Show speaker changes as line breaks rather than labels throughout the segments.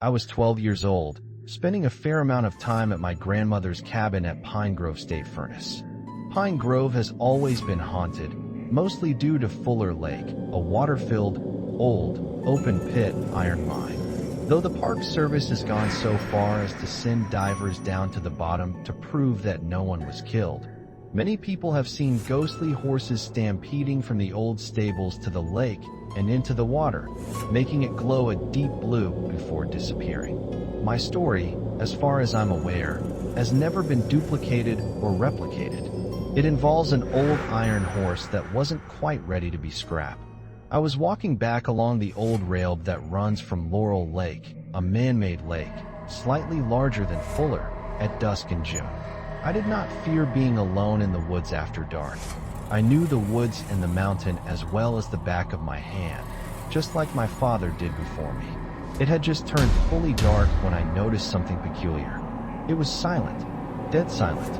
I was 12 years old, spending a fair amount of time at my grandmother's cabin at Pine Grove State Furnace. Pine Grove has always been haunted, mostly due to Fuller Lake, a water-filled, old, open-pit iron mine. Though the Park Service has gone so far as to send divers down to the bottom to prove that no one was killed, many people have seen ghostly horses stampeding from the old stables to the lake and into the water, making it glow a deep blue before disappearing. My story, as far as I'm aware, has never been duplicated or replicated. It involves an old iron horse that wasn't quite ready to be scrapped. I was walking back along the old rail that runs from Laurel Lake, a man-made lake, slightly larger than Fuller, at dusk in June. I did not fear being alone in the woods after dark. I knew the woods and the mountain as well as the back of my hand, just like my father did before me. It had just turned fully dark when I noticed something peculiar. It was silent, dead silent.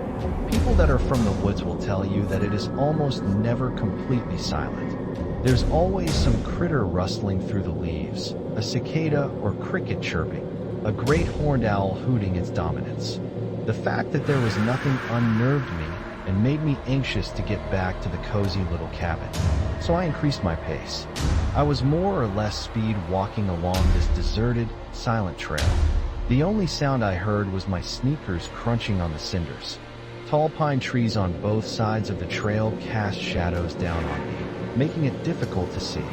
People that are from the woods will tell you that it is almost never completely silent. There's always some critter rustling through the leaves, a cicada or cricket chirping, a great horned owl hooting its dominance. The fact that there was nothing unnerved me and made me anxious to get back to the cozy little cabin, so I increased my pace. I was more or less speed walking along this deserted, silent trail. The only sound I heard was my sneakers crunching on the cinders. Tall pine trees on both sides of the trail cast shadows down on me, making it difficult to see.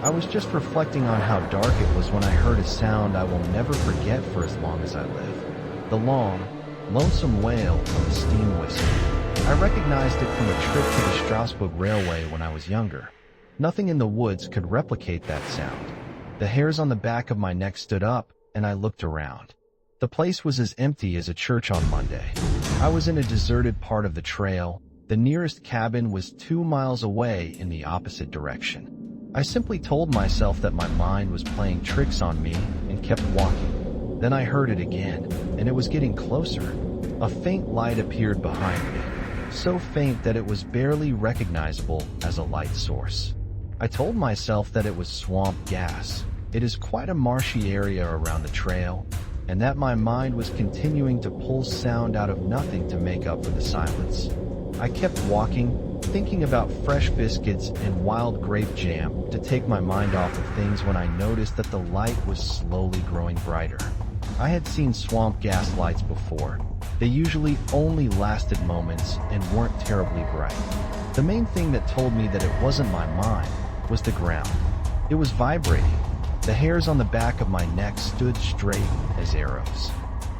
I was just reflecting on how dark it was when I heard a sound I will never forget for as long as I live. The long, lonesome wail of a steam whistle. I recognized it from a trip to the Strasbourg Railway when I was younger. Nothing in the woods could replicate that sound. The hairs on the back of my neck stood up, and I looked around. The place was as empty as a church on Monday. I was in a deserted part of the trail. The nearest cabin was 2 miles away in the opposite direction. I simply told myself that my mind was playing tricks on me and kept walking. Then I heard it again, and it was getting closer. A faint light appeared behind me, so faint that it was barely recognizable as a light source. I told myself that it was swamp gas. It is quite a marshy area around the trail, and that my mind was continuing to pull sound out of nothing to make up for the silence. I kept walking, thinking about fresh biscuits and wild grape jam to take my mind off of things when I noticed that the light was slowly growing brighter. I had seen swamp gas lights before. They usually only lasted moments and weren't terribly bright. The main thing that told me that it wasn't my mind was the ground. It was vibrating. The hairs on the back of my neck stood straight as arrows.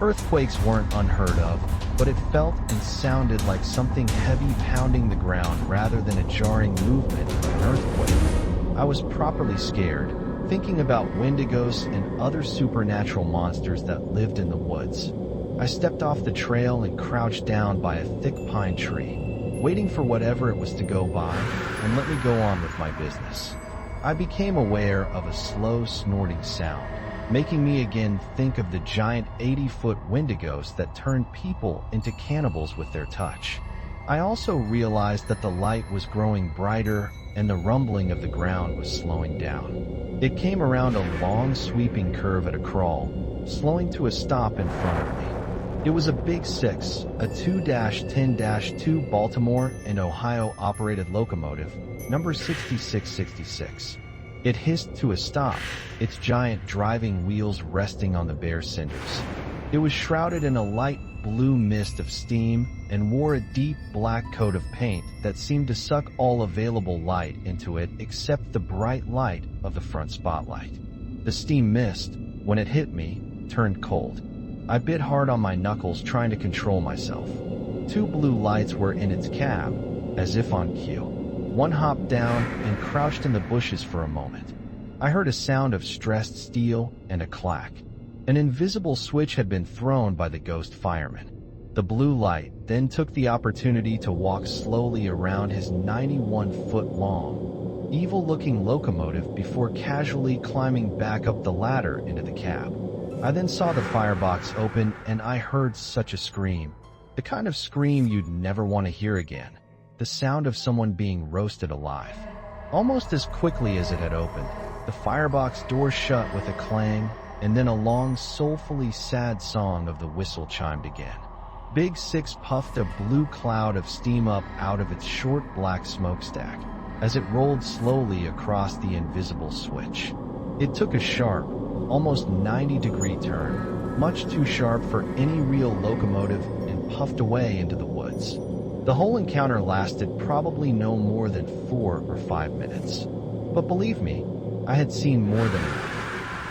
Earthquakes weren't unheard of, but it felt and sounded like something heavy pounding the ground rather than a jarring movement of an earthquake. I was properly scared, thinking about wendigos and other supernatural monsters that lived in the woods. I stepped off the trail and crouched down by a thick pine tree, waiting for whatever it was to go by and let me go on with my business. I became aware of a slow snorting sound, making me again think of the giant 80-foot wendigos that turned people into cannibals with their touch. I also realized that the light was growing brighter and the rumbling of the ground was slowing down. It came around a long sweeping curve at a crawl, slowing to a stop in front of me. It was a Big 6, a 2-10-2 Baltimore and Ohio operated locomotive, number 6666. It hissed to a stop, its giant driving wheels resting on the bare cinders. It was shrouded in a light blue mist of steam and wore a deep black coat of paint that seemed to suck all available light into it except the bright light of the front spotlight. The steam mist, when it hit me, turned cold. I bit hard on my knuckles trying to control myself. 2 blue lights were in its cab, as if on cue. One hopped down and crouched in the bushes for a moment. I heard a sound of stressed steel and a clack. An invisible switch had been thrown by the ghost fireman. The blue light then took the opportunity to walk slowly around his 91-foot-long, evil-looking locomotive before casually climbing back up the ladder into the cab. I then saw the firebox open and I heard such a scream. The kind of scream you'd never want to hear again. The sound of someone being roasted alive. Almost as quickly as it had opened, the firebox door shut with a clang and then a long, soulfully sad song of the whistle chime began. Big Six puffed a blue cloud of steam up out of its short black smokestack as it rolled slowly across the invisible switch. It took a sharp, almost 90-degree turn, much too sharp for any real locomotive, and puffed away into the woods. The whole encounter lasted probably no more than 4 or 5 minutes. But believe me, I had seen more than enough.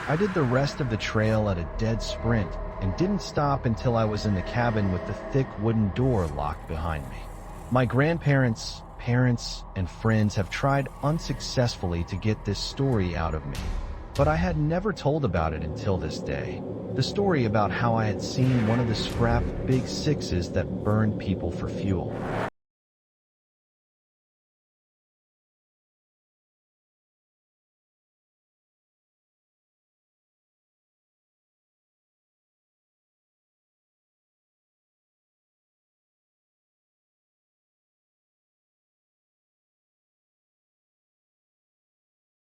I did the rest of the trail at a dead sprint and didn't stop until I was in the cabin with the thick wooden door locked behind me. My grandparents, parents, and friends have tried unsuccessfully to get this story out of me, but I had never told about it until this day. The story about how I had seen one of the scrap Big Sixes that burned people for fuel.